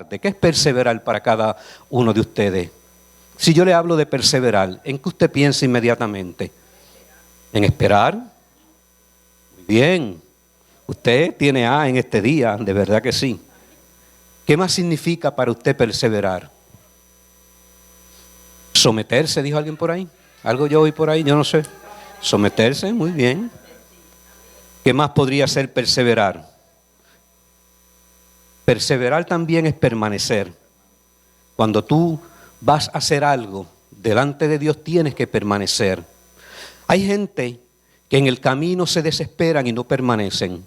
¿De qué es perseverar para cada uno de ustedes? Si yo le hablo de perseverar, ¿en qué usted piensa inmediatamente? ¿En esperar? Muy bien. Usted tiene A en este día, de verdad que sí. ¿Qué más significa para usted perseverar? ¿Someterse, dijo alguien por ahí? ¿Algo yo oí por ahí? Yo no sé. Someterse, muy bien. ¿Qué más podría ser perseverar? Perseverar también es permanecer. Cuando tú vas a hacer algo delante de Dios, tienes que permanecer. Hay gente que en el camino se desesperan y no permanecen.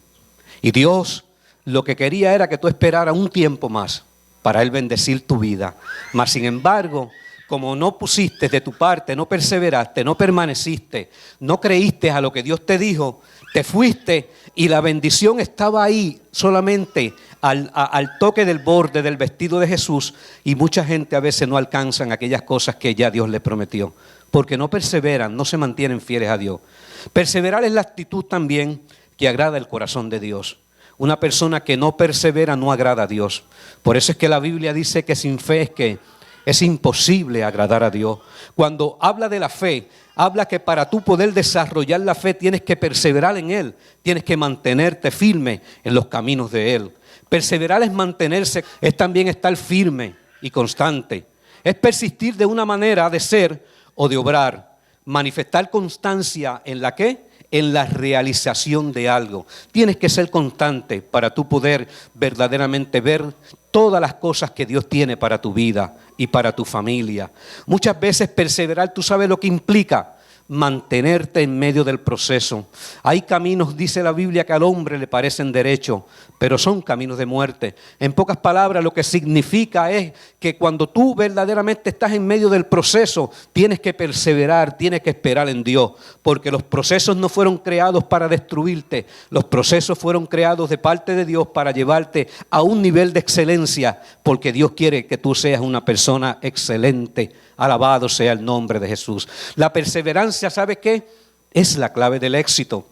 Y Dios lo que quería era que tú esperaras un tiempo más para Él bendecir tu vida. Mas sin embargo, como no pusiste de tu parte, no perseveraste, no permaneciste, no creíste a lo que Dios te dijo, te fuiste y la bendición estaba ahí solamente al toque del borde del vestido de Jesús, y mucha gente a veces no alcanzan aquellas cosas que ya Dios les prometió, porque no perseveran, no se mantienen fieles a Dios. Perseverar es la actitud también que agrada el corazón de Dios. Una persona que no persevera no agrada a Dios. Por eso es que la Biblia dice que sin fe es imposible agradar a Dios. Cuando habla de la fe, habla que para tú poder desarrollar la fe tienes que perseverar en Él, tienes que mantenerte firme en los caminos de Él. Perseverar es mantenerse, es también estar firme y constante. Es persistir de una manera de ser o de obrar, manifestar constancia en la ¿qué? En la realización de algo. Tienes que ser constante para tú poder verdaderamente ver todas las cosas que Dios tiene para tu vida y para tu familia. Muchas veces perseverar, tú sabes lo que implica, mantenerte en medio del proceso. Hay caminos, dice la Biblia, que al hombre le parecen derechos, pero son caminos de muerte. En pocas palabras, lo que significa es que cuando tú verdaderamente estás en medio del proceso, tienes que perseverar, tienes que esperar en Dios, porque los procesos no fueron creados para destruirte, los procesos fueron creados de parte de Dios para llevarte a un nivel de excelencia, porque Dios quiere que tú seas una persona excelente. Alabado sea el nombre de Jesús. La perseverancia, ¿sabe qué? Es la clave del éxito.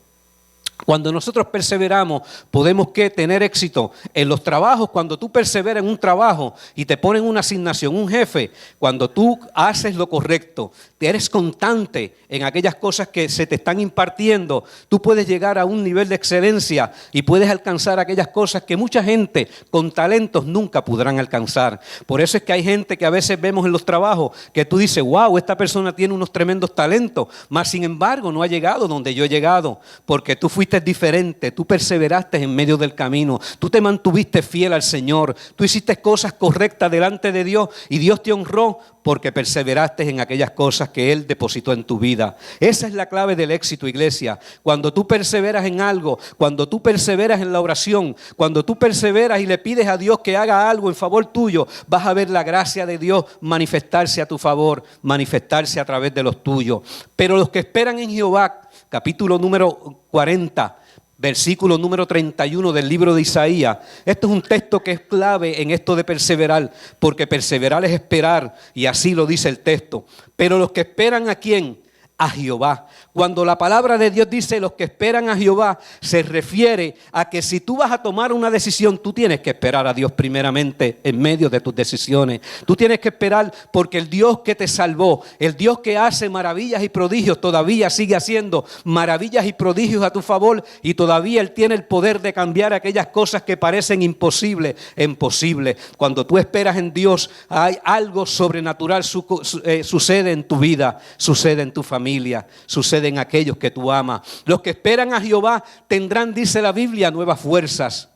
Cuando nosotros perseveramos, podemos tener éxito en los trabajos. Cuando tú perseveras en un trabajo y te ponen una asignación, un jefe, cuando tú haces lo correcto, eres constante en aquellas cosas que se te están impartiendo, tú puedes llegar a un nivel de excelencia y puedes alcanzar aquellas cosas que mucha gente con talentos nunca podrán alcanzar. Por eso es que hay gente que a veces vemos en los trabajos que tú dices, wow, esta persona tiene unos tremendos talentos, mas sin embargo no ha llegado donde yo he llegado, porque tú fuiste diferente, tú perseveraste en medio del camino, tú te mantuviste fiel al Señor, tú hiciste cosas correctas delante de Dios y Dios te honró porque perseveraste en aquellas cosas que Él depositó en tu vida. Esa es la clave del éxito, iglesia. Cuando tú perseveras en algo, cuando tú perseveras en la oración, cuando tú perseveras y le pides a Dios que haga algo en favor tuyo, vas a ver la gracia de Dios manifestarse a tu favor, manifestarse a través de los tuyos. Pero los que esperan en Jehová, capítulo número 40, versículo número 31 del libro de Isaías. Esto es un texto que es clave en esto de perseverar, porque perseverar es esperar, y así lo dice el texto. Pero los que esperan, ¿a quién? A Jehová. Cuando la palabra de Dios dice los que esperan a Jehová, se refiere a que si tú vas a tomar una decisión, tú tienes que esperar a Dios primeramente en medio de tus decisiones. Tú tienes que esperar porque el Dios que te salvó, el Dios que hace maravillas y prodigios, todavía sigue haciendo maravillas y prodigios a tu favor, y todavía Él tiene el poder de cambiar aquellas cosas que parecen imposibles en posibles. Cuando tú esperas en Dios, hay algo sobrenatural sucede en tu vida, sucede en tu familia, sucede en aquellos que tú amas. Los que esperan a Jehová tendrán, dice la Biblia, nuevas fuerzas.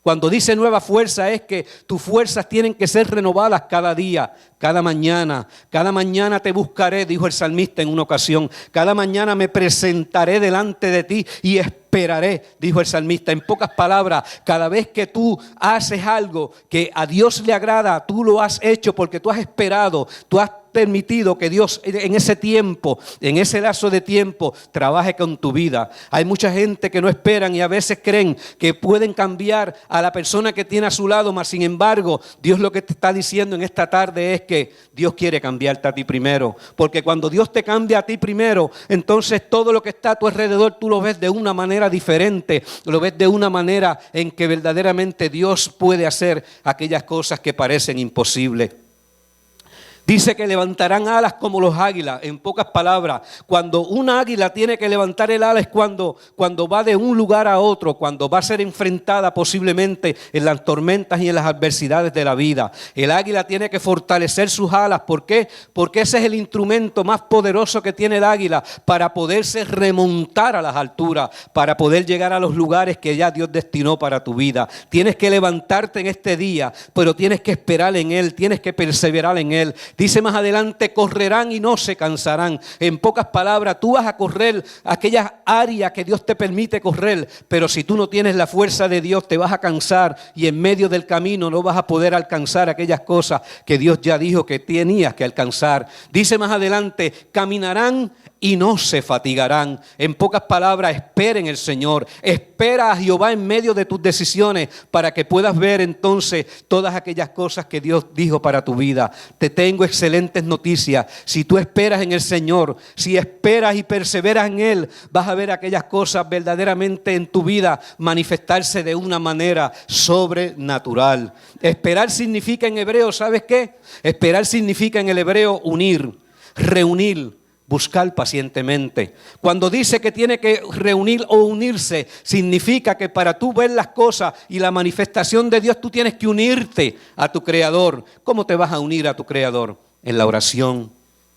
Cuando dice nueva fuerza es que tus fuerzas tienen que ser renovadas cada día, cada mañana. Cada mañana te buscaré, dijo el salmista en una ocasión. Cada mañana me presentaré delante de ti y esperaré, dijo el salmista. En pocas palabras, cada vez que tú haces algo que a Dios le agrada, tú lo has hecho porque tú has esperado, tú has permitido que Dios en ese tiempo, en ese lazo de tiempo, trabaje con tu vida. Hay mucha gente que no esperan y a veces creen que pueden cambiar a la persona que tiene a su lado, mas sin embargo, Dios lo que te está diciendo en esta tarde es que Dios quiere cambiarte a ti primero, porque cuando Dios te cambia a ti primero, entonces todo lo que está a tu alrededor tú lo ves de una manera manera diferente, lo ves de una manera en que verdaderamente Dios puede hacer aquellas cosas que parecen imposibles. Dice que levantarán alas como los águilas. En pocas palabras, cuando un águila tiene que levantar el ala es cuando va de un lugar a otro, cuando va a ser enfrentada posiblemente en las tormentas y en las adversidades de la vida. El águila tiene que fortalecer sus alas. ¿Por qué? Porque ese es el instrumento más poderoso que tiene el águila para poderse remontar a las alturas, para poder llegar a los lugares que ya Dios destinó para tu vida. Tienes que levantarte en este día, pero tienes que esperar en Él, tienes que perseverar en Él. Dice más adelante, correrán y no se cansarán. En pocas palabras, tú vas a correr aquellas áreas que Dios te permite correr, pero si tú no tienes la fuerza de Dios te vas a cansar y en medio del camino no vas a poder alcanzar aquellas cosas que Dios ya dijo que tenías que alcanzar. Dice más adelante, caminarán y no se fatigarán. En pocas palabras, espera en el Señor. Espera a Jehová en medio de tus decisiones para que puedas ver entonces todas aquellas cosas que Dios dijo para tu vida. Te tengo excelentes noticias. Si tú esperas en el Señor, si esperas y perseveras en Él, vas a ver aquellas cosas verdaderamente en tu vida manifestarse de una manera sobrenatural. Esperar significa en hebreo, ¿sabes qué? Esperar significa en el hebreo unir, reunir, buscar pacientemente. Cuando dice que tiene que reunir o unirse, significa que para tú ver las cosas y la manifestación de Dios, tú tienes que unirte a tu Creador. ¿Cómo te vas a unir a tu Creador? En la oración,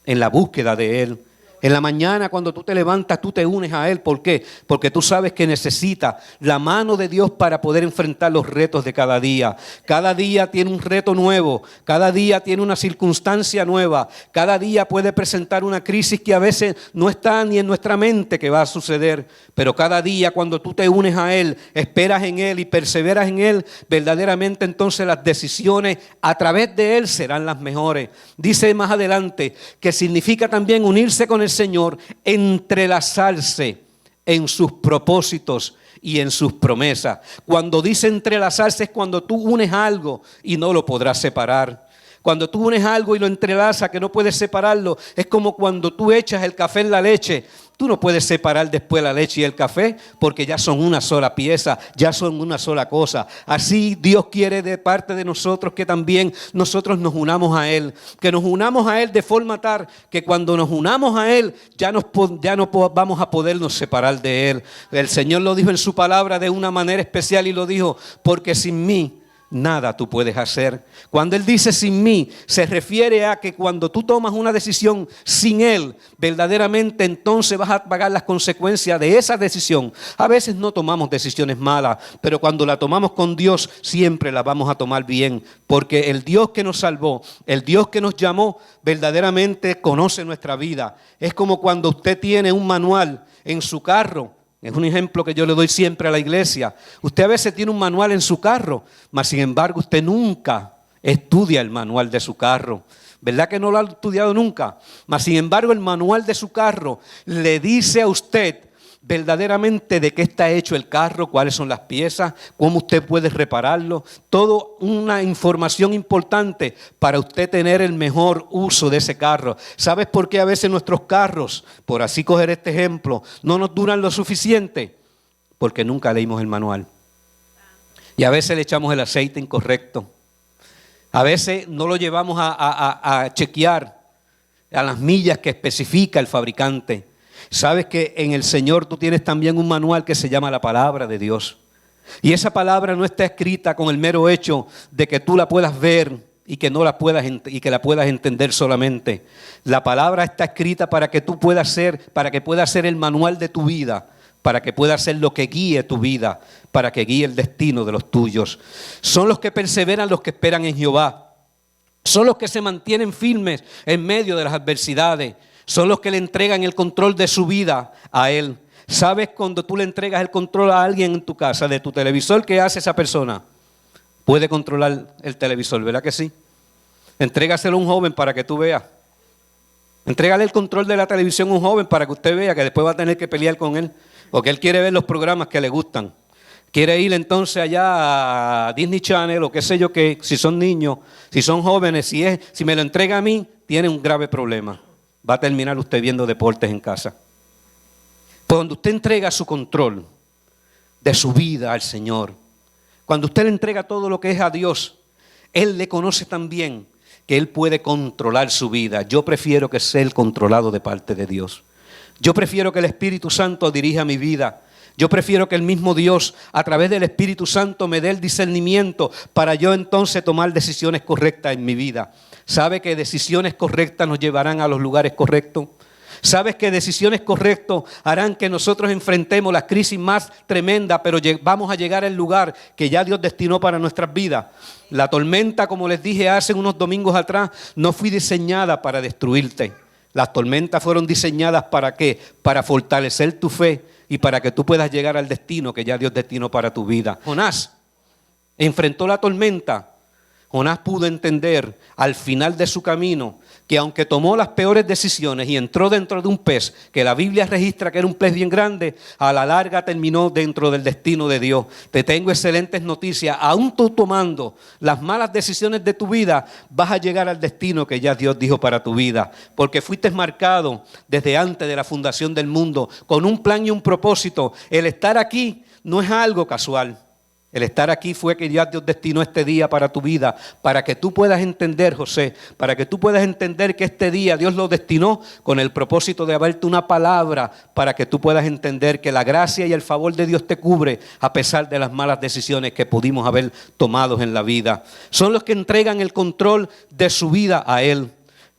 en la búsqueda de Él. En la mañana cuando tú te levantas, tú te unes a Él. ¿Por qué? Porque tú sabes que necesitas la mano de Dios para poder enfrentar los retos de cada día. Cada día tiene un reto nuevo, cada día tiene una circunstancia nueva, cada día puede presentar una crisis que a veces no está ni en nuestra mente que va a suceder. Pero cada día cuando tú te unes a Él, esperas en Él y perseveras en Él, verdaderamente entonces las decisiones a través de Él serán las mejores. Dice más adelante que significa también unirse con el Señor, entrelazarse en sus propósitos y en sus promesas. Cuando dice entrelazarse es cuando tú unes algo y no lo podrás separar. Cuando tú unes algo y lo entrelazas que no puedes separarlo, es como cuando tú echas el café en la leche. Tú no puedes separar después la leche y el café porque ya son una sola pieza, ya son una sola cosa. Así Dios quiere de parte de nosotros que también nosotros nos unamos a Él. Que nos unamos a Él de forma tal que cuando nos unamos a Él ya no vamos a podernos separar de Él. El Señor lo dijo en su palabra de una manera especial y lo dijo, porque sin mí nada tú puedes hacer. Cuando Él dice sin mí, se refiere a que cuando tú tomas una decisión sin Él, verdaderamente entonces vas a pagar las consecuencias de esa decisión. A veces no tomamos decisiones malas, pero cuando la tomamos con Dios, siempre la vamos a tomar bien, porque el Dios que nos salvó, el Dios que nos llamó, verdaderamente conoce nuestra vida. Es como cuando usted tiene un manual en su carro. Es un ejemplo que yo le doy siempre a la iglesia. Usted a veces tiene un manual en su carro, mas sin embargo usted nunca estudia el manual de su carro. ¿Verdad que no lo ha estudiado nunca? Mas sin embargo el manual de su carro le dice a usted verdaderamente de qué está hecho el carro, cuáles son las piezas, cómo usted puede repararlo. Todo una información importante para usted tener el mejor uso de ese carro. ¿Sabes por qué a veces nuestros carros, por así coger este ejemplo, no nos duran lo suficiente? Porque nunca leímos el manual. Y a veces le echamos el aceite incorrecto. A veces no lo llevamos a chequear a las millas que especifica el fabricante. Sabes que en el Señor tú tienes también un manual que se llama la palabra de Dios. Y esa palabra no está escrita con el mero hecho de que tú la puedas ver y que no la puedas y que la puedas entender solamente. La palabra está escrita para que tú puedas para que pueda ser el manual de tu vida, para que pueda ser lo que guíe tu vida, para que guíe el destino de los tuyos. Son los que perseveran los que esperan en Jehová. Son los que se mantienen firmes en medio de las adversidades. Son los que le entregan el control de su vida a Él. ¿Sabes cuando tú le entregas el control a alguien en tu casa, de tu televisor, qué hace esa persona? Puede controlar el televisor, ¿verdad que sí? Entrégaselo a un joven para que tú veas. Entrégale el control de la televisión a un joven para que usted vea que después va a tener que pelear con él. Porque él quiere ver los programas que le gustan. Quiere ir entonces allá a Disney Channel o qué sé yo qué, si son niños, si son jóvenes, si me lo entrega a mí, tiene un grave problema. Va a terminar usted viendo deportes en casa. Cuando usted entrega su control, de su vida al Señor. Cuando usted le entrega todo lo que es a Dios, Él le conoce tan bien que Él puede controlar su vida. Yo prefiero que sea el controlado de parte de Dios. Yo prefiero que el Espíritu Santo dirija mi vida. Yo prefiero que el mismo Dios, a través del Espíritu Santo, me dé el discernimiento para yo entonces tomar decisiones correctas en mi vida. ¿Sabe que decisiones correctas nos llevarán a los lugares correctos? ¿Sabes que decisiones correctas harán que nosotros enfrentemos la crisis más tremenda, pero vamos a llegar al lugar que ya Dios destinó para nuestras vidas? La tormenta, como les dije hace unos domingos atrás, no fue diseñada para destruirte. Las tormentas fueron diseñadas ¿para qué? Para fortalecer tu fe y para que tú puedas llegar al destino que ya Dios destinó para tu vida. Jonás enfrentó la tormenta. Jonás pudo entender al final de su camino que aunque tomó las peores decisiones y entró dentro de un pez, que la Biblia registra que era un pez bien grande, a la larga terminó dentro del destino de Dios. Te tengo excelentes noticias. Aún tú tomando las malas decisiones de tu vida, vas a llegar al destino que ya Dios dijo para tu vida. Porque fuiste marcado desde antes de la fundación del mundo, con un plan y un propósito. El estar aquí no es algo casual. El estar aquí fue que ya Dios destinó este día para tu vida, para que tú puedas entender, José, para que tú puedas entender que este día Dios lo destinó con el propósito de haberte una palabra, para que tú puedas entender que la gracia y el favor de Dios te cubre a pesar de las malas decisiones que pudimos haber tomado en la vida. Son los que entregan el control de su vida a Él.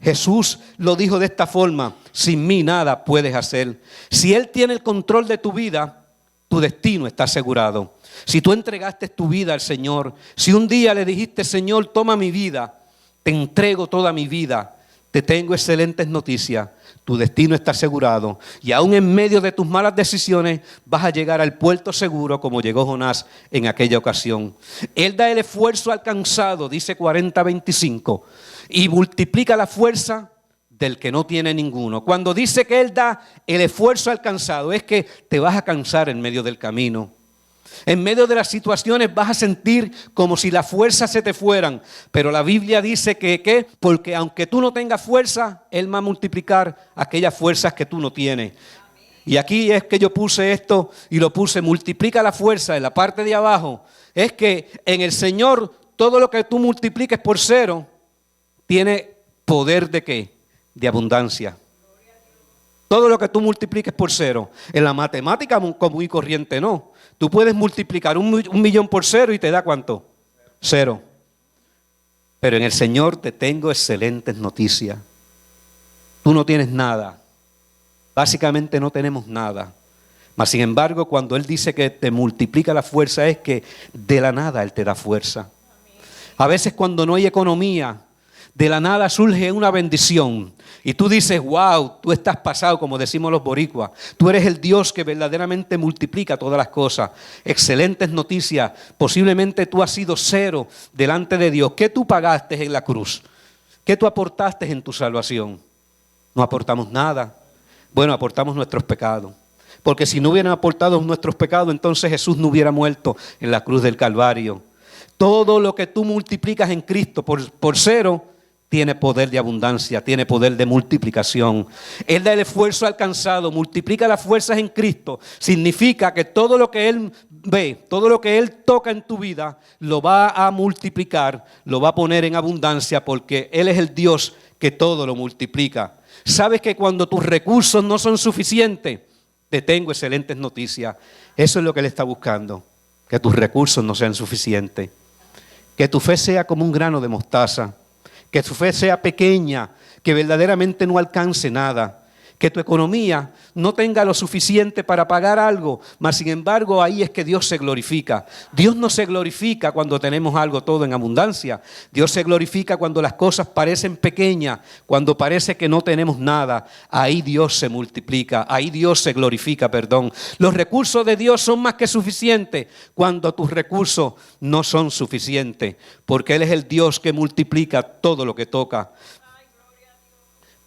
Jesús lo dijo de esta forma: sin mí nada puedes hacer. Si Él tiene el control de tu vida, tu destino está asegurado. Si tú entregaste tu vida al Señor, si un día le dijiste: Señor, toma mi vida, te entrego toda mi vida, te tengo excelentes noticias, tu destino está asegurado. Y aún en medio de tus malas decisiones vas a llegar al puerto seguro como llegó Jonás en aquella ocasión. Él da el esfuerzo alcanzado, dice 40:25, y multiplica la fuerza del que no tiene ninguno. Cuando dice que Él da el esfuerzo alcanzado, es que te vas a cansar en medio del camino. En medio de las situaciones vas a sentir como si las fuerzas se te fueran. Pero la Biblia dice que porque aunque tú no tengas fuerza, Él va a multiplicar aquellas fuerzas que tú no tienes. Y aquí es que yo puse esto y lo puse: multiplica la fuerza en la parte de abajo. Es que en el Señor todo lo que tú multipliques por cero tiene poder ¿de qué? De abundancia. Todo lo que tú multipliques por cero. En la matemática común y corriente no. Tú puedes multiplicar un millón por cero y te da ¿cuánto? Cero. Pero en el Señor te tengo excelentes noticias. Tú no tienes nada. Básicamente no tenemos nada. Mas sin embargo, cuando Él dice que te multiplica la fuerza, es que de la nada Él te da fuerza. A veces cuando no hay economía, de la nada surge una bendición. Y tú dices: wow, tú estás pasado, como decimos los boricuas. Tú eres el Dios que verdaderamente multiplica todas las cosas. Excelentes noticias. Posiblemente tú has sido cero delante de Dios. ¿Qué tú pagaste en la cruz? ¿Qué tú aportaste en tu salvación? No aportamos nada. Bueno, aportamos nuestros pecados. Porque si no hubieran aportado nuestros pecados, entonces Jesús no hubiera muerto en la cruz del Calvario. Todo lo que tú multiplicas en Cristo por cero tiene poder de abundancia, tiene poder de multiplicación. Él da el esfuerzo alcanzado, multiplica las fuerzas en Cristo. Significa que todo lo que Él ve, todo lo que Él toca en tu vida, lo va a multiplicar, lo va a poner en abundancia, porque Él es el Dios que todo lo multiplica. Sabes que cuando tus recursos no son suficientes, te tengo excelentes noticias. Eso es lo que Él está buscando, que tus recursos no sean suficientes. Que tu fe sea como un grano de mostaza. Que tu fe sea pequeña, que verdaderamente no alcance nada. Que tu economía no tenga lo suficiente para pagar algo, mas sin embargo ahí es que Dios se glorifica. Dios no se glorifica cuando tenemos algo todo en abundancia. Dios se glorifica cuando las cosas parecen pequeñas, cuando parece que no tenemos nada. Ahí Dios se multiplica, ahí Dios se glorifica, perdón. Los recursos de Dios son más que suficientes cuando tus recursos no son suficientes, porque Él es el Dios que multiplica todo lo que toca.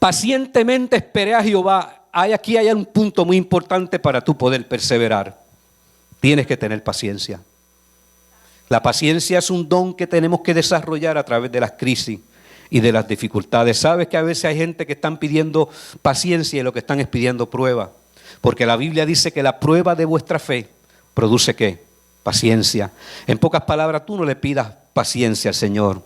Pacientemente esperé a Jehová. Aquí hay un punto muy importante para tú poder perseverar. Tienes que tener paciencia. La paciencia es un don que tenemos que desarrollar a través de las crisis y de las dificultades. Sabes que a veces hay gente que están pidiendo paciencia y lo que están es pidiendo prueba. Porque la Biblia dice que la prueba de vuestra fe ¿Produce qué? Paciencia. En pocas palabras, tú no le pidas paciencia al Señor,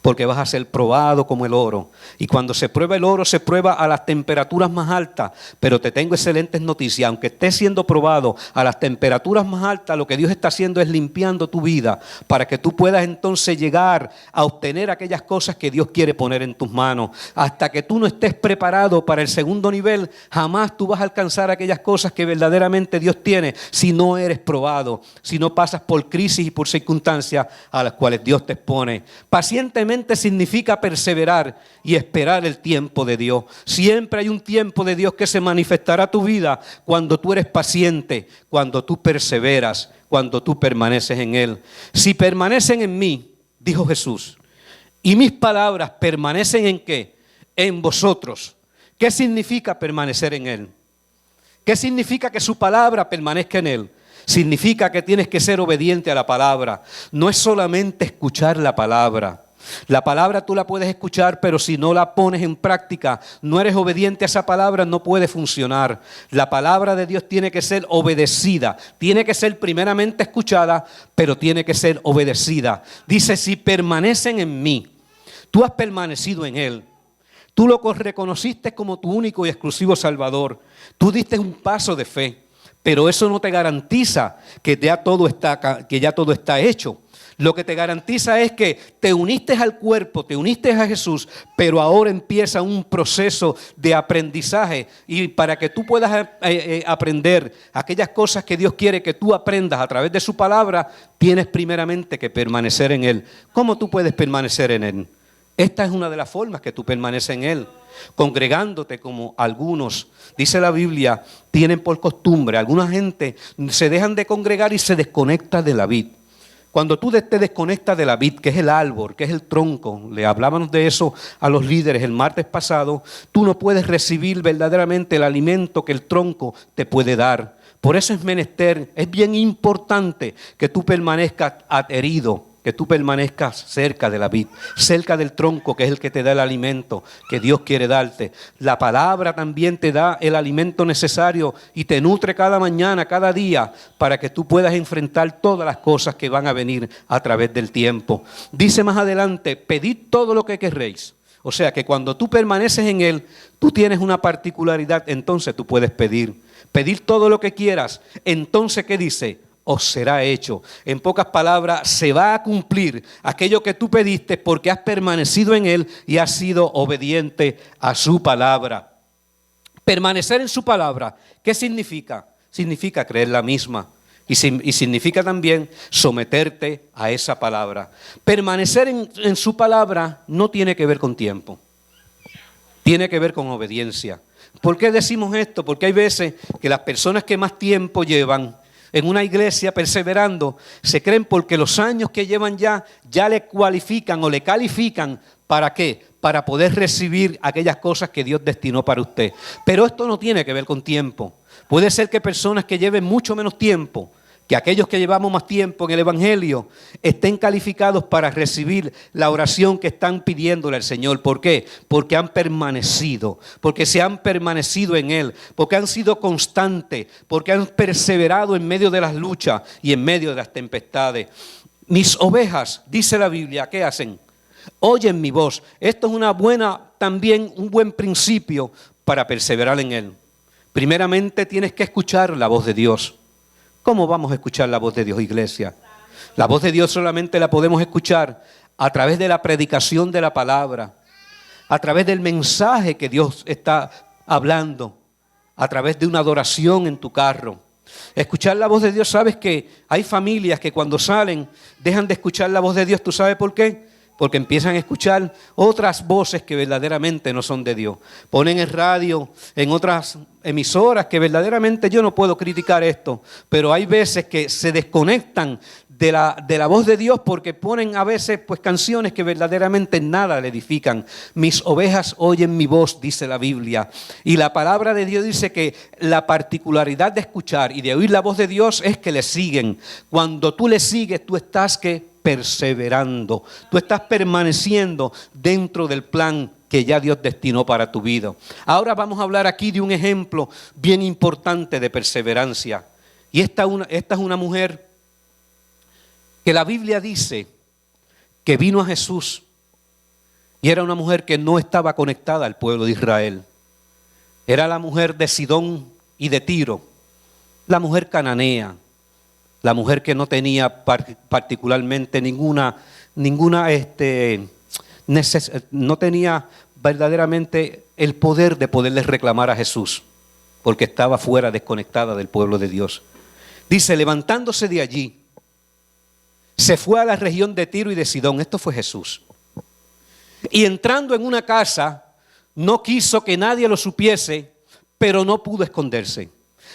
porque vas a ser probado como el oro. Y cuando se prueba el oro, se prueba a las temperaturas más altas. Pero te tengo excelentes noticias. Aunque estés siendo probado a las temperaturas más altas, lo que Dios está haciendo es limpiando tu vida para que tú puedas entonces llegar a obtener aquellas cosas que Dios quiere poner en tus manos. Hasta que tú no estés preparado para el segundo nivel, jamás tú vas a alcanzar aquellas cosas que verdaderamente Dios tiene si no eres probado, si no pasas por crisis y por circunstancias a las cuales Dios te expone. Pacientemente significa perseverar y esperar el tiempo de Dios. Siempre hay un tiempo de Dios que se manifestará a tu vida cuando tú eres paciente, cuando tú perseveras, cuando tú permaneces en Él. Si permanecen en mí, dijo Jesús, y mis palabras permanecen ¿en qué? En vosotros. ¿Qué significa permanecer en Él? ¿Qué significa que su palabra permanezca en Él? Significa que tienes que ser obediente a la palabra. No es solamente escuchar la palabra. La palabra tú la puedes escuchar, pero si no la pones en práctica, no eres obediente a esa palabra, no puede funcionar. La palabra de Dios tiene que ser obedecida, tiene que ser primeramente escuchada, pero tiene que ser obedecida. Dice, si permanecen en mí, tú has permanecido en Él. Tú lo reconociste como tu único y exclusivo Salvador. Tú diste un paso de fe, pero eso no te garantiza que ya todo está hecho. Lo que te garantiza es que te uniste al cuerpo, te uniste a Jesús, pero ahora empieza un proceso de aprendizaje. Y para que tú puedas aprender aquellas cosas que Dios quiere que tú aprendas a través de su palabra, tienes primeramente que permanecer en Él. ¿Cómo tú puedes permanecer en Él? Esta es una de las formas que tú permaneces en Él. Congregándote como algunos, dice la Biblia, tienen por costumbre. Alguna gente se dejan de congregar y se desconecta de la vid. Cuando tú te desconectas de la vid, que es el árbol, que es el tronco, le hablábamos de eso a los líderes el martes pasado, tú no puedes recibir verdaderamente el alimento que el tronco te puede dar. Por eso es menester, es bien importante que tú permanezcas adherido, que tú permanezcas cerca de la vid, cerca del tronco que es el que te da el alimento que Dios quiere darte. La palabra también te da el alimento necesario y te nutre cada mañana, cada día, para que tú puedas enfrentar todas las cosas que van a venir a través del tiempo. Dice más adelante, pedid todo lo que querréis. O sea que cuando tú permaneces en Él, tú tienes una particularidad, entonces tú puedes pedir todo lo que quieras. Entonces, ¿qué dice? Os será hecho. En pocas palabras, se va a cumplir aquello que tú pediste porque has permanecido en Él y has sido obediente a su palabra. Permanecer en su palabra, ¿qué significa? Significa creer la misma y significa también someterte a esa palabra. Permanecer en su palabra no tiene que ver con tiempo, tiene que ver con obediencia. ¿Por qué decimos esto? Porque hay veces que las personas que más tiempo llevan en una iglesia perseverando, se creen porque los años que llevan ya le cualifican o le califican. ¿Para qué? Para poder recibir aquellas cosas que Dios destinó para usted. Pero esto no tiene que ver con tiempo. Puede ser que personas que lleven mucho menos tiempo, que aquellos que llevamos más tiempo en el Evangelio estén calificados para recibir la oración que están pidiéndole al Señor. ¿Por qué? Porque han permanecido, porque se han permanecido en Él, porque han sido constantes, porque han perseverado en medio de las luchas y en medio de las tempestades. Mis ovejas, dice la Biblia, ¿qué hacen? Oyen mi voz. Esto es también un buen principio para perseverar en Él. Primeramente tienes que escuchar la voz de Dios. ¿Cómo vamos a escuchar la voz de Dios, iglesia? La voz de Dios solamente la podemos escuchar a través de la predicación de la palabra, a través del mensaje que Dios está hablando, a través de una adoración en tu carro. Escuchar la voz de Dios, sabes que hay familias que cuando salen dejan de escuchar la voz de Dios. ¿Tú sabes por qué? Porque empiezan a escuchar otras voces que verdaderamente no son de Dios. Ponen el radio en otras emisoras que verdaderamente yo no puedo criticar esto, pero hay veces que se desconectan de la voz de Dios porque ponen a veces pues canciones que verdaderamente nada le edifican. Mis ovejas oyen mi voz, dice la Biblia. Y la palabra de Dios dice que la particularidad de escuchar y de oír la voz de Dios es que le siguen. Cuando tú le sigues, tú estás perseverando. Tú estás permaneciendo dentro del plan que ya Dios destinó para tu vida. Ahora vamos a hablar aquí de un ejemplo bien importante de perseverancia. Y esta es una mujer que la Biblia dice que vino a Jesús y era una mujer que no estaba conectada al pueblo de Israel. Era la mujer de Sidón y de Tiro, la mujer cananea, la mujer que no tenía particularmente no tenía verdaderamente el poder de poderles reclamar a Jesús, porque estaba fuera, desconectada del pueblo de Dios. Dice, levantándose de allí, se fue a la región de Tiro y de Sidón. Esto fue Jesús. Y entrando en una casa, no quiso que nadie lo supiese, pero no pudo esconderse.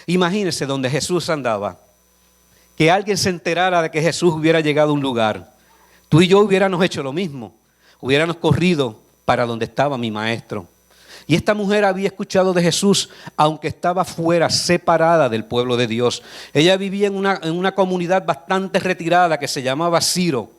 Imagínense donde Jesús andaba, que alguien se enterara de que Jesús hubiera llegado a un lugar. Tú y yo hubiéramos hecho lo mismo, hubiéramos corrido para donde estaba mi maestro. Y esta mujer había escuchado de Jesús, aunque estaba fuera, separada del pueblo de Dios. Ella vivía en una comunidad bastante retirada que se llamaba Ciro,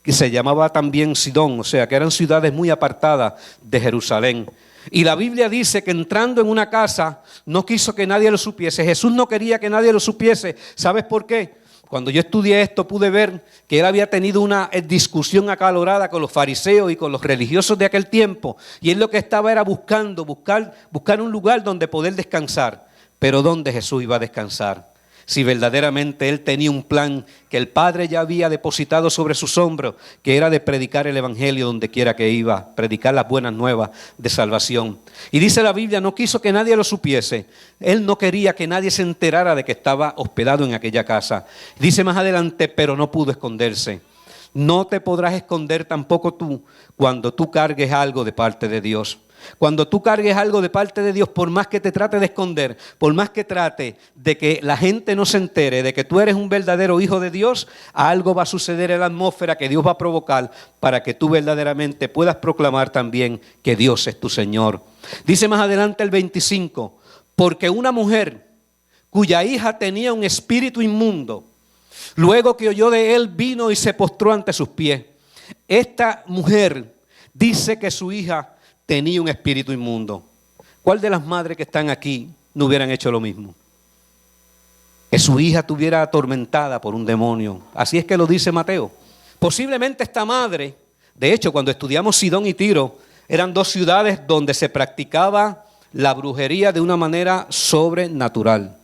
que se llamaba también Sidón, o sea, que eran ciudades muy apartadas de Jerusalén. Y la Biblia dice que entrando en una casa, no quiso que nadie lo supiese. Jesús no quería que nadie lo supiese. ¿Sabes por qué? Cuando yo estudié esto pude ver que él había tenido una discusión acalorada con los fariseos y con los religiosos de aquel tiempo. Y él lo que estaba era buscar un lugar donde poder descansar. Pero ¿dónde Jesús iba a descansar? Si verdaderamente él tenía un plan que el Padre ya había depositado sobre sus hombros, que era de predicar el Evangelio donde quiera que iba, predicar las buenas nuevas de salvación. Y dice la Biblia, no quiso que nadie lo supiese. Él no quería que nadie se enterara de que estaba hospedado en aquella casa. Dice más adelante, pero no pudo esconderse. No te podrás esconder tampoco tú cuando tú cargues algo de parte de Dios. Cuando tú cargues algo de parte de Dios, por más que te trate de esconder, por más que trate de que la gente no se entere de que tú eres un verdadero hijo de Dios, algo va a suceder en la atmósfera que Dios va a provocar para que tú verdaderamente puedas proclamar también que Dios es tu Señor. Dice más adelante el 25, porque una mujer cuya hija tenía un espíritu inmundo, luego que oyó de él, vino y se postró ante sus pies. Esta mujer dice que su hija tenía un espíritu inmundo. ¿Cuál de las madres que están aquí no hubieran hecho lo mismo? Que su hija estuviera atormentada por un demonio. Así es que lo dice Mateo. Posiblemente esta madre, de hecho, cuando estudiamos Sidón y Tiro, eran dos ciudades donde se practicaba la brujería de una manera sobrenatural.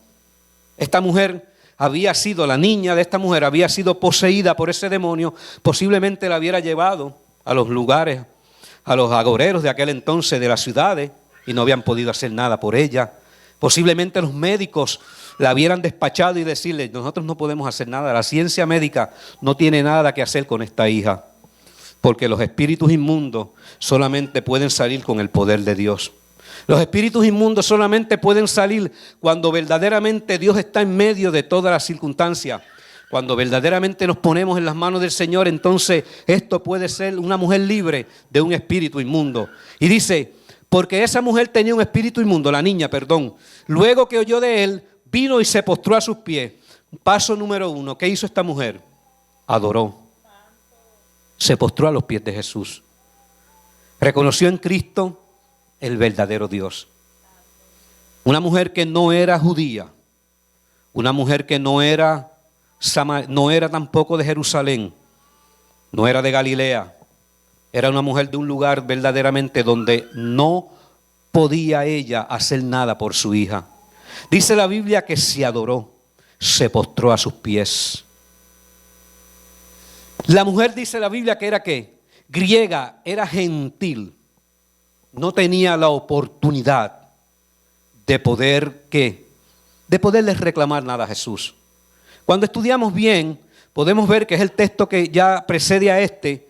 Esta mujer la niña de esta mujer había sido poseída por ese demonio. Posiblemente la hubiera llevado a los lugares, a los agoreros de aquel entonces de las ciudades, y no habían podido hacer nada por ella. Posiblemente los médicos la hubieran despachado y decirle, nosotros no podemos hacer nada, la ciencia médica no tiene nada que hacer con esta hija, porque los espíritus inmundos solamente pueden salir con el poder de Dios. Los espíritus inmundos solamente pueden salir cuando verdaderamente Dios está en medio de todas las circunstancias. Cuando verdaderamente nos ponemos en las manos del Señor, entonces esto puede ser una mujer libre de un espíritu inmundo. Y dice, porque esa mujer tenía un espíritu inmundo, la niña, perdón. Luego que oyó de él, vino y se postró a sus pies. Paso número 1, ¿qué hizo esta mujer? Adoró. Se postró a los pies de Jesús. Reconoció en Cristo el verdadero Dios. Una mujer que no era judía, una mujer que no era tampoco de Jerusalén, no era de Galilea, era una mujer de un lugar verdaderamente donde no podía ella hacer nada por su hija. Dice la Biblia que se adoró, se postró a sus pies. La mujer, dice la Biblia, que era ¿qué? Griega, era gentil, no tenía la oportunidad de poder ¿qué? De poderles reclamar nada a Jesús. Cuando estudiamos bien, podemos ver que es el texto que ya precede a este,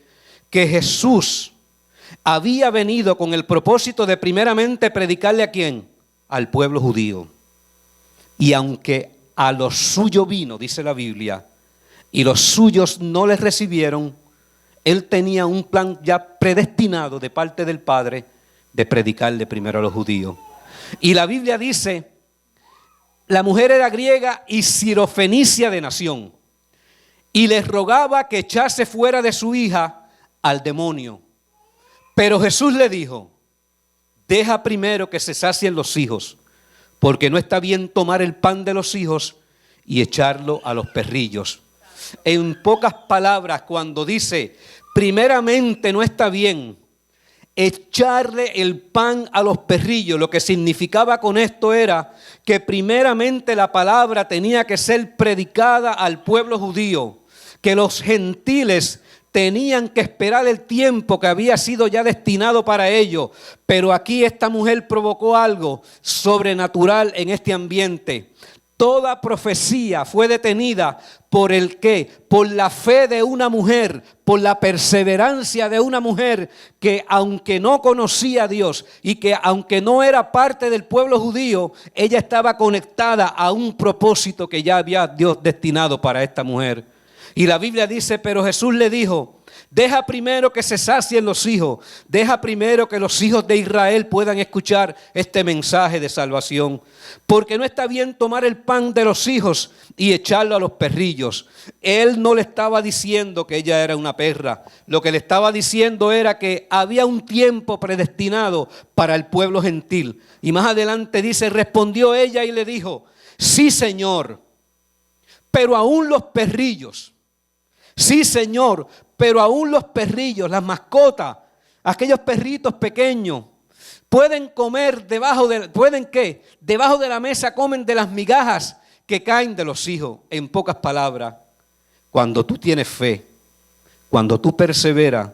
que Jesús había venido con el propósito de primeramente predicarle ¿a quién? Al pueblo judío. Y aunque a los suyos vino, dice la Biblia, y los suyos no les recibieron, él tenía un plan ya predestinado de parte del Padre de predicarle primero a los judíos. Y la Biblia dice, la mujer era griega y sirofenicia de nación, y les rogaba que echase fuera de su hija al demonio. Pero Jesús le dijo, deja primero que se sacien los hijos, porque no está bien tomar el pan de los hijos y echarlo a los perrillos. En pocas palabras, cuando dice, primeramente no está bien echarle el pan a los perrillos, lo que significaba con esto era que primeramente la palabra tenía que ser predicada al pueblo judío, que los gentiles tenían que esperar el tiempo que había sido ya destinado para ellos. Pero aquí esta mujer provocó algo sobrenatural en este ambiente. Toda profecía fue detenida por el qué, por la fe de una mujer, por la perseverancia de una mujer que aunque no conocía a Dios y que aunque no era parte del pueblo judío, ella estaba conectada a un propósito que ya había Dios destinado para esta mujer. Y la Biblia dice, pero Jesús le dijo, deja primero que se sacien los hijos, deja primero que los hijos de Israel puedan escuchar este mensaje de salvación. Porque no está bien tomar el pan de los hijos y echarlo a los perrillos. Él no le estaba diciendo que ella era una perra. Lo que le estaba diciendo era que había un tiempo predestinado para el pueblo gentil. Y más adelante dice, respondió ella y le dijo, sí, Señor, pero aún los perrillos. Sí, Señor, pero aún los perrillos, las mascotas, aquellos perritos pequeños, pueden comer debajo de la mesa comen de las migajas que caen de los hijos. En pocas palabras, cuando tú tienes fe, cuando tú perseveras,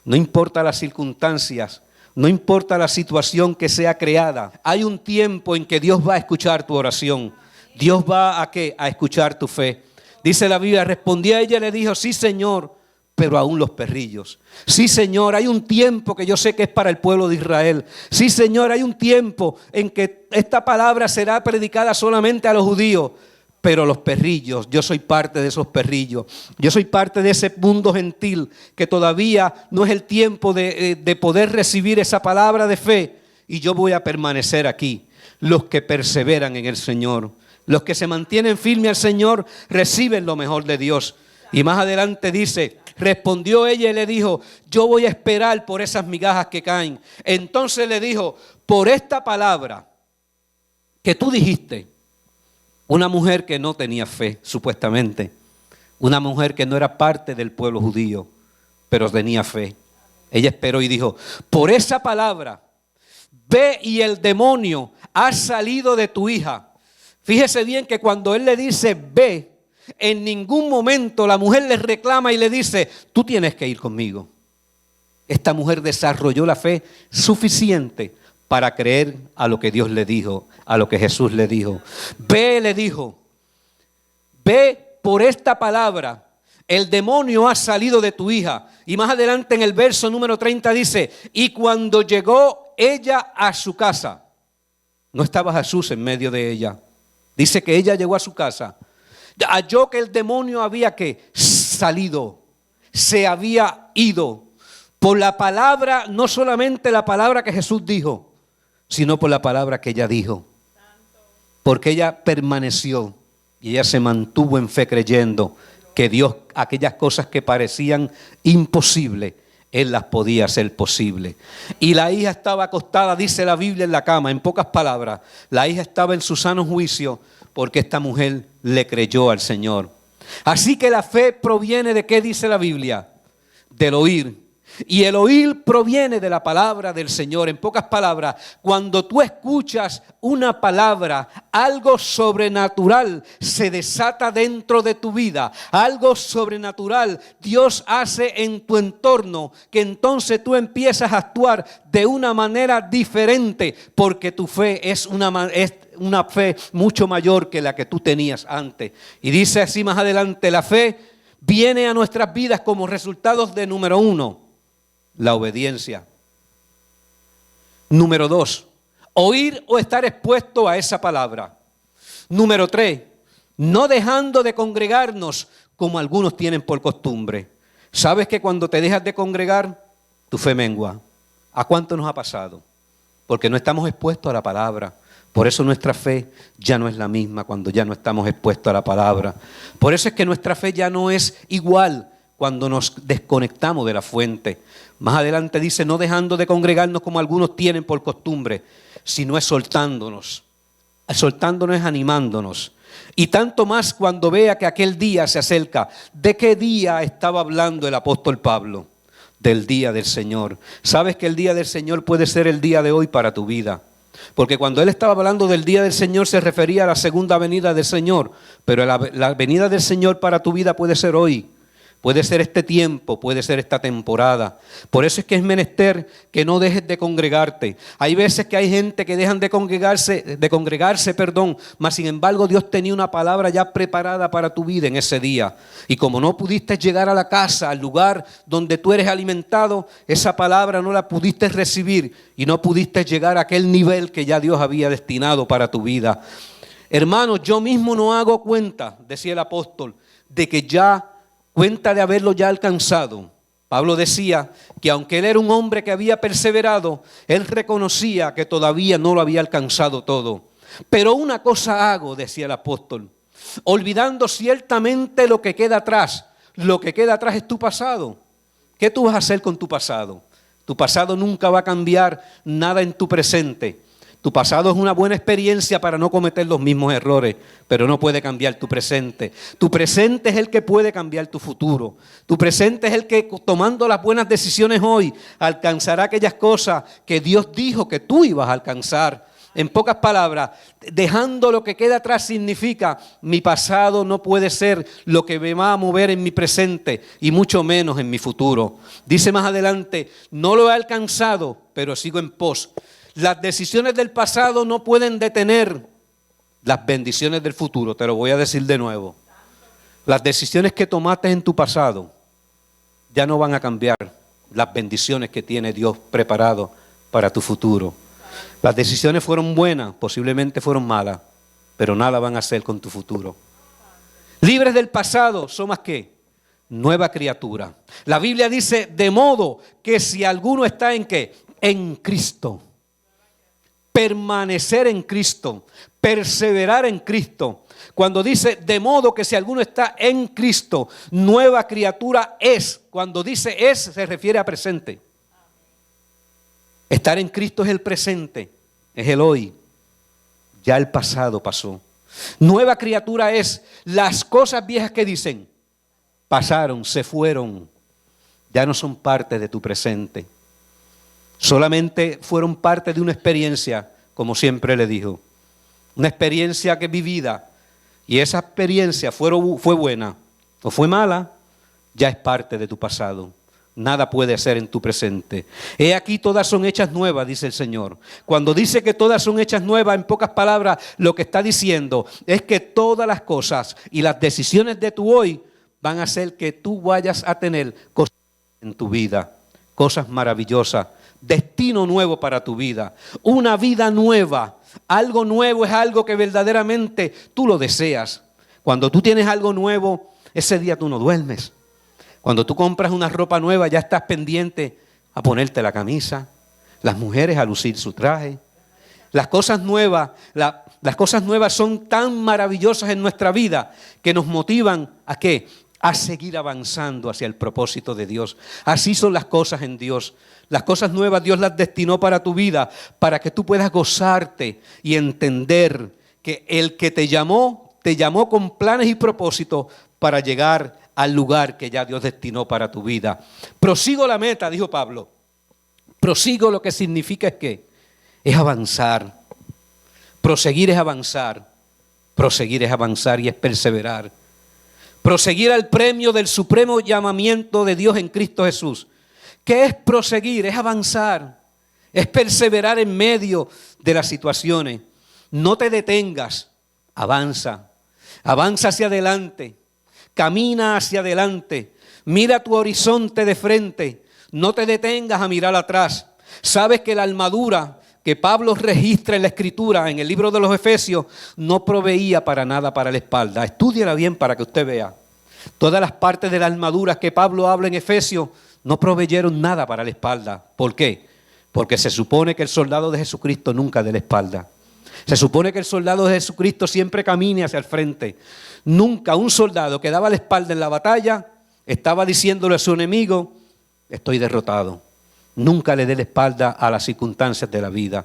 no importa las circunstancias, no importa la situación que sea creada, hay un tiempo en que Dios va a escuchar tu oración. Dios va a escuchar tu fe. Dice la Biblia, respondió ella y le dijo, sí, Señor, pero aún los perrillos. Sí, Señor, hay un tiempo que yo sé que es para el pueblo de Israel. Sí, Señor, hay un tiempo en que esta palabra será predicada solamente a los judíos. Pero los perrillos, yo soy parte de esos perrillos. Yo soy parte de ese mundo gentil que todavía no es el tiempo de poder recibir esa palabra de fe. Y yo voy a permanecer aquí. Los que perseveran en el Señor. Los que se mantienen firmes al Señor reciben lo mejor de Dios. Y más adelante dice, respondió ella y le dijo, yo voy a esperar por esas migajas que caen. Entonces le dijo, por esta palabra que tú dijiste, una mujer que no tenía fe, supuestamente, una mujer que no era parte del pueblo judío, pero tenía fe. Ella esperó y dijo, por esa palabra, ve y el demonio ha salido de tu hija. Fíjese bien que cuando él le dice ve, en ningún momento la mujer le reclama y le dice, tú tienes que ir conmigo. Esta mujer desarrolló la fe suficiente para creer a lo que Dios le dijo, a lo que Jesús le dijo. Ve, le dijo, ve por esta palabra, el demonio ha salido de tu hija. Y más adelante en el verso número 30 dice, y cuando llegó ella a su casa, no estaba Jesús en medio de ella. Dice que ella llegó a su casa, halló que el demonio había salido, se había ido por la palabra, no solamente la palabra que Jesús dijo, sino por la palabra que ella dijo. Porque ella permaneció y ella se mantuvo en fe creyendo que Dios, aquellas cosas que parecían imposibles, Él las podía hacer posible. Y la hija estaba acostada, dice la Biblia, en la cama. En pocas palabras, la hija estaba en su sano juicio porque esta mujer le creyó al Señor. Así que la fe proviene de ¿qué dice la Biblia? Del oír. Y el oír proviene de la palabra del Señor. En pocas palabras, cuando tú escuchas una palabra, algo sobrenatural se desata dentro de tu vida. Algo sobrenatural Dios hace en tu entorno, que entonces tú empiezas a actuar de una manera diferente, porque tu fe es una fe mucho mayor que la que tú tenías antes. Y dice así más adelante, la fe viene a nuestras vidas como resultados de número 1, la obediencia. Número 2, oír o estar expuesto a esa palabra. Número 3, no dejando de congregarnos como algunos tienen por costumbre. ¿Sabes que cuando te dejas de congregar, tu fe mengua? ¿A cuánto nos ha pasado? Porque no estamos expuestos a la palabra. Por eso nuestra fe ya no es la misma cuando ya no estamos expuestos a la palabra. Por eso es que nuestra fe ya no es igual cuando nos desconectamos de la fuente. Más adelante dice, no dejando de congregarnos como algunos tienen por costumbre, sino exhortándonos. Exhortándonos es animándonos. Y tanto más cuando vea que aquel día se acerca. ¿De qué día estaba hablando el apóstol Pablo? Del día del Señor. ¿Sabes que el día del Señor puede ser el día de hoy para tu vida? Porque cuando él estaba hablando del día del Señor se refería a la segunda venida del Señor. Pero la venida del Señor para tu vida puede ser hoy. Puede ser este tiempo, puede ser esta temporada. Por eso es que es menester que no dejes de congregarte. Hay veces que hay gente que dejan de congregarse, mas sin embargo Dios tenía una palabra ya preparada para tu vida en ese día. Y como no pudiste llegar a la casa, al lugar donde tú eres alimentado, esa palabra no la pudiste recibir y no pudiste llegar a aquel nivel que ya Dios había destinado para tu vida. Hermanos, yo mismo no hago cuenta, decía el apóstol, de que ya cuenta de haberlo ya alcanzado. Pablo decía que aunque él era un hombre que había perseverado, él reconocía que todavía no lo había alcanzado todo. Pero una cosa hago, decía el apóstol, olvidando ciertamente lo que queda atrás. Lo que queda atrás es tu pasado. ¿Qué tú vas a hacer con tu pasado? Tu pasado nunca va a cambiar nada en tu presente. Tu pasado es una buena experiencia para no cometer los mismos errores, pero no puede cambiar tu presente. Tu presente es el que puede cambiar tu futuro. Tu presente es el que, tomando las buenas decisiones hoy, alcanzará aquellas cosas que Dios dijo que tú ibas a alcanzar. En pocas palabras, dejando lo que queda atrás significa, mi pasado no puede ser lo que me va a mover en mi presente y mucho menos en mi futuro. Dice más adelante, no lo he alcanzado, pero sigo en pos. Las decisiones del pasado no pueden detener las bendiciones del futuro. Te lo voy a decir de nuevo. Las decisiones que tomaste en tu pasado ya no van a cambiar las bendiciones que tiene Dios preparado para tu futuro. Las decisiones fueron buenas, posiblemente fueron malas, pero nada van a hacer con tu futuro. Libres del pasado, ¿somos qué? Nueva criatura. La Biblia dice, de modo que si alguno está en ¿qué? En Cristo. Permanecer en Cristo, perseverar en Cristo. Cuando dice de modo que si alguno está en Cristo, nueva criatura es. Cuando dice es, se refiere a presente. Estar en Cristo es el presente, es el hoy. Ya el pasado pasó. Nueva criatura es las cosas viejas que dicen, pasaron, se fueron, ya no son parte de tu presente. Solamente fueron parte de una experiencia, como siempre le dijo. Una experiencia que vivida. Y esa experiencia fue buena o fue mala, ya es parte de tu pasado. Nada puede ser en tu presente. He aquí todas son hechas nuevas, dice el Señor. Cuando dice que todas son hechas nuevas, en pocas palabras, lo que está diciendo es que todas las cosas y las decisiones de tu hoy van a hacer que tú vayas a tener cosas en tu vida, cosas maravillosas. Destino nuevo para tu vida, una vida nueva. Algo nuevo es algo que verdaderamente tú lo deseas. Cuando tú tienes algo nuevo, ese día tú no duermes. Cuando tú compras una ropa nueva, ya estás pendiente a ponerte la camisa, las mujeres a lucir su traje. Las cosas nuevas son tan maravillosas en nuestra vida que nos motivan ¿a qué? A seguir avanzando hacia el propósito de Dios. Así son las cosas en Dios. Las cosas nuevas Dios las destinó para tu vida, para que tú puedas gozarte y entender que el que te llamó con planes y propósitos para llegar al lugar que ya Dios destinó para tu vida. Prosigo la meta, dijo Pablo. Prosigo lo que significa es que es avanzar. Proseguir es avanzar. Proseguir es avanzar y es perseverar. Proseguir al premio del supremo llamamiento de Dios en Cristo Jesús. ¿Qué es proseguir? Es avanzar. Es perseverar en medio de las situaciones. No te detengas. Avanza. Avanza hacia adelante. Camina hacia adelante. Mira tu horizonte de frente. No te detengas a mirar atrás. Sabes que la armadura que Pablo registra en la Escritura, en el libro de los Efesios, no proveía para nada para la espalda. Estúdiala bien para que usted vea. Todas las partes de la armadura que Pablo habla en Efesios no proveyeron nada para la espalda. ¿Por qué? Porque se supone que el soldado de Jesucristo nunca dé la espalda. Se supone que el soldado de Jesucristo siempre camine hacia el frente. Nunca un soldado que daba la espalda en la batalla estaba diciéndole a su enemigo, estoy derrotado. Nunca le dé la espalda a las circunstancias de la vida.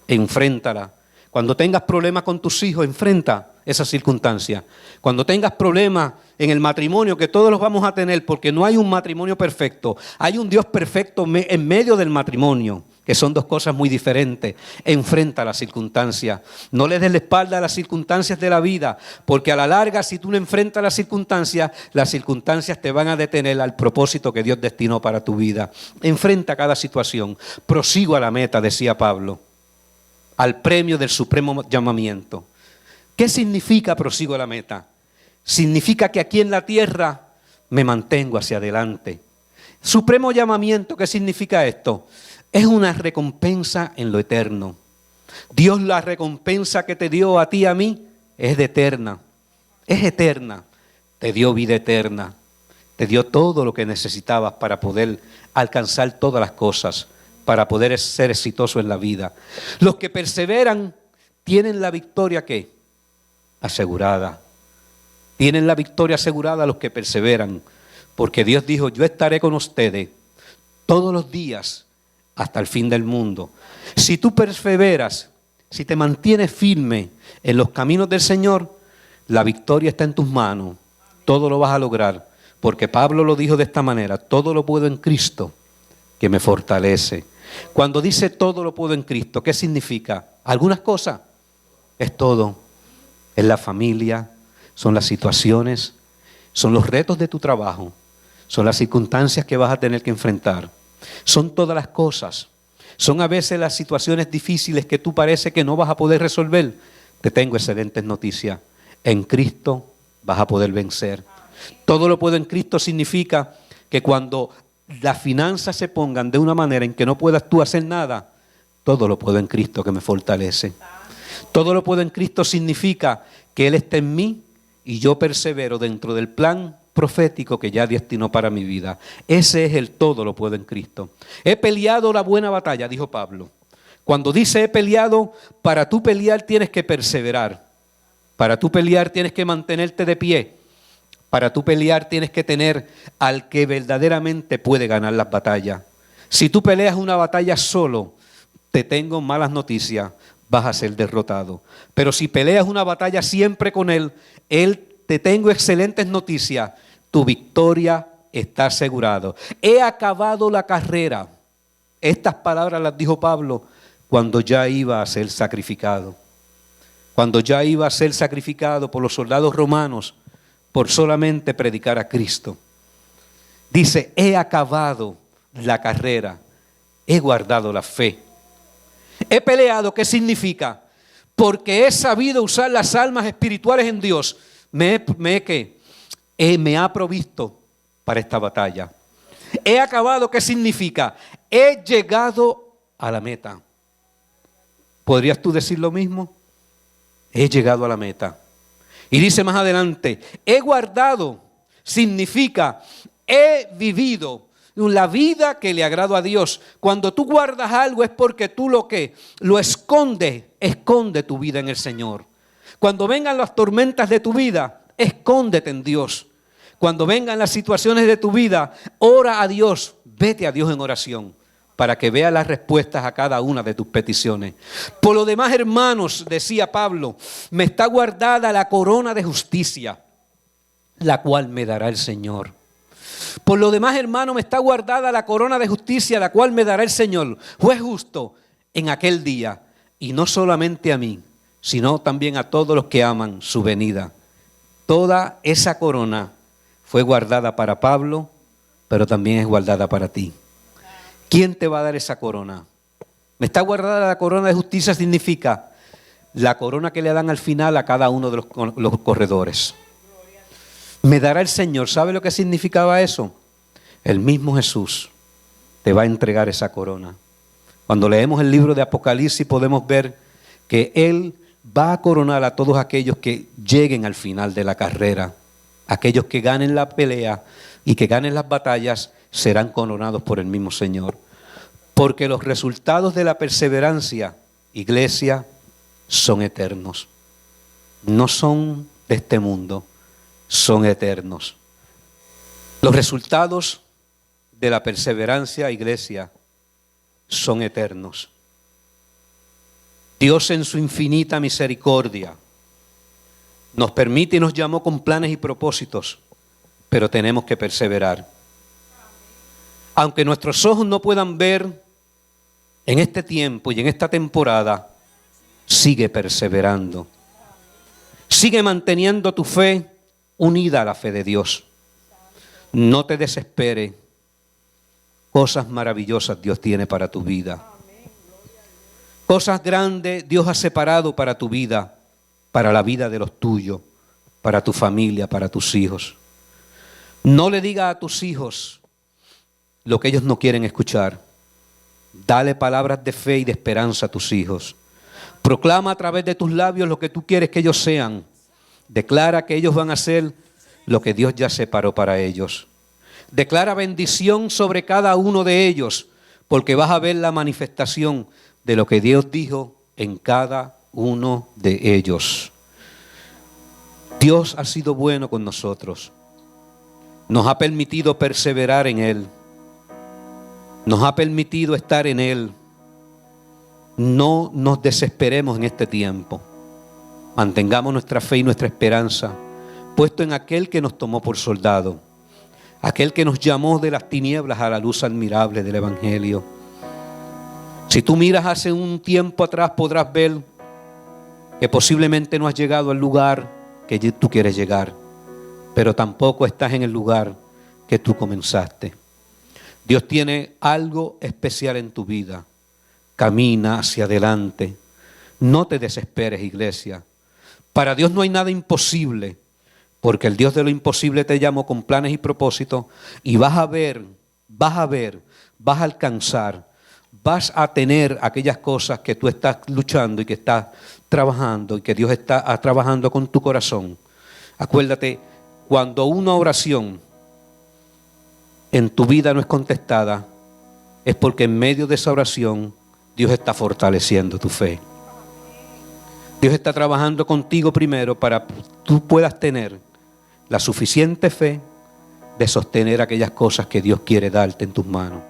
Enfréntala Cuando tengas problemas con tus hijos, enfrenta esa circunstancia. Cuando tengas problemas en el matrimonio, que todos los vamos a tener, porque no hay un matrimonio perfecto, hay un Dios perfecto en medio del matrimonio, que son dos cosas muy diferentes. Enfrenta las circunstancias. No le des la espalda a las circunstancias de la vida, porque a la larga, si tú no enfrentas las circunstancias te van a detener al propósito que Dios destinó para tu vida. Enfrenta cada situación. Prosigo a la meta, decía Pablo, al premio del supremo llamamiento. ¿Qué significa prosigo a la meta? Significa que aquí en la tierra me mantengo hacia adelante. Supremo llamamiento, ¿qué significa esto? Es una recompensa en lo eterno. Dios, la recompensa que te dio a ti y a mí es de eterna. Es eterna. Te dio vida eterna. Te dio todo lo que necesitabas para poder alcanzar todas las cosas, para poder ser exitoso en la vida. Los que perseveran tienen la victoria, ¿qué? Asegurada. Tienen la victoria asegurada los que perseveran, porque Dios dijo, yo estaré con ustedes todos los días hasta el fin del mundo. Si tú perseveras, si te mantienes firme en los caminos del Señor, la victoria está en tus manos. Todo lo vas a lograr, porque Pablo lo dijo de esta manera, todo lo puedo en Cristo que me fortalece. Cuando dice todo lo puedo en Cristo, ¿qué significa? Algunas cosas, es todo. Es la familia, son las situaciones, son los retos de tu trabajo, son las circunstancias que vas a tener que enfrentar. Son todas las cosas. Son a veces las situaciones difíciles que tú parece que no vas a poder resolver. Te tengo excelentes noticias. En Cristo vas a poder vencer. Todo lo puedo en Cristo significa que cuando las finanzas se pongan de una manera en que no puedas tú hacer nada, todo lo puedo en Cristo que me fortalece. Todo lo puedo en Cristo significa que Él está en mí y yo persevero dentro del plan profético que ya destinó para mi vida. Ese es el todo lo puedo en Cristo. He peleado la buena batalla, dijo Pablo. Cuando dice he peleado, para tú pelear tienes que perseverar. Para tú pelear tienes que mantenerte de pie. Para tú pelear tienes que tener al que verdaderamente puede ganar las batallas. Si tú peleas una batalla solo, te tengo malas noticias, vas a ser derrotado. Pero si peleas una batalla siempre con Él, te tengo excelentes noticias, tu victoria está asegurado. He acabado la carrera. Estas palabras las dijo Pablo cuando ya iba a ser sacrificado. Cuando ya iba a ser sacrificado por los soldados romanos por solamente predicar a Cristo. Dice, he acabado la carrera, he guardado la fe. He peleado, ¿qué significa? Porque he sabido usar las almas espirituales en Dios. Me ha provisto para esta batalla. He acabado, ¿qué significa? He llegado a la meta. ¿Podrías tú decir lo mismo? He llegado a la meta. Y dice más adelante, he guardado, significa, he vivido la vida que le agrado a Dios. Cuando tú guardas algo es porque tú lo escondes, esconde tu vida en el Señor. Cuando vengan las tormentas de tu vida, escóndete en Dios. Cuando vengan las situaciones de tu vida, ora a Dios, vete a Dios en oración, para que vea las respuestas a cada una de tus peticiones. Por lo demás, hermanos, decía Pablo, me está guardada la corona de justicia, la cual me dará el Señor. Por lo demás, hermano, me está guardada la corona de justicia, la cual me dará el Señor, juez justo, en aquel día. Y no solamente a mí, sino también a todos los que aman su venida. Toda esa corona fue guardada para Pablo, pero también es guardada para ti. ¿Quién te va a dar esa corona? Me está guardada la corona de justicia significa la corona que le dan al final a cada uno de los corredores. Me dará el Señor. ¿Sabe lo que significaba eso? El mismo Jesús te va a entregar esa corona. Cuando leemos el libro de Apocalipsis podemos ver que Él va a coronar a todos aquellos que lleguen al final de la carrera. Aquellos que ganen la pelea y que ganen las batallas serán coronados por el mismo Señor. Porque los resultados de la perseverancia, iglesia, son eternos. No son de este mundo, son eternos. Los resultados de la perseverancia, iglesia, son eternos. Dios en su infinita misericordia nos permite y nos llamó con planes y propósitos, pero tenemos que perseverar. Aunque nuestros ojos no puedan ver en este tiempo y en esta temporada, sigue perseverando. Sigue manteniendo tu fe unida a la fe de Dios. No te desesperes. Cosas maravillosas Dios tiene para tu vida. Cosas grandes Dios ha separado para tu vida, para la vida de los tuyos, para tu familia, para tus hijos. No le digas a tus hijos lo que ellos no quieren escuchar. Dale palabras de fe y de esperanza a tus hijos. Proclama a través de tus labios lo que tú quieres que ellos sean. Declara que ellos van a ser lo que Dios ya separó para ellos. Declara bendición sobre cada uno de ellos, porque vas a ver la manifestación de lo que Dios dijo en cada uno de ellos. Dios ha sido bueno con nosotros. Nos ha permitido perseverar en Él. Nos ha permitido estar en Él. No nos desesperemos en este tiempo. Mantengamos nuestra fe y nuestra esperanza puesto en aquel que nos tomó por soldado, aquel que nos llamó de las tinieblas a la luz admirable del Evangelio. Si tú miras hace un tiempo atrás, podrás ver que posiblemente no has llegado al lugar que tú quieres llegar, pero tampoco estás en el lugar que tú comenzaste. Dios tiene algo especial en tu vida. Camina hacia adelante. No te desesperes, iglesia. Para Dios no hay nada imposible, porque el Dios de lo imposible te llamó con planes y propósitos, y vas a alcanzar, vas a tener aquellas cosas que tú estás luchando y que estás trabajando y que Dios está trabajando con tu corazón. Acuérdate, cuando una oración en tu vida no es contestada, es porque en medio de esa oración Dios está fortaleciendo tu fe. Dios está trabajando contigo primero para que tú puedas tener la suficiente fe de sostener aquellas cosas que Dios quiere darte en tus manos.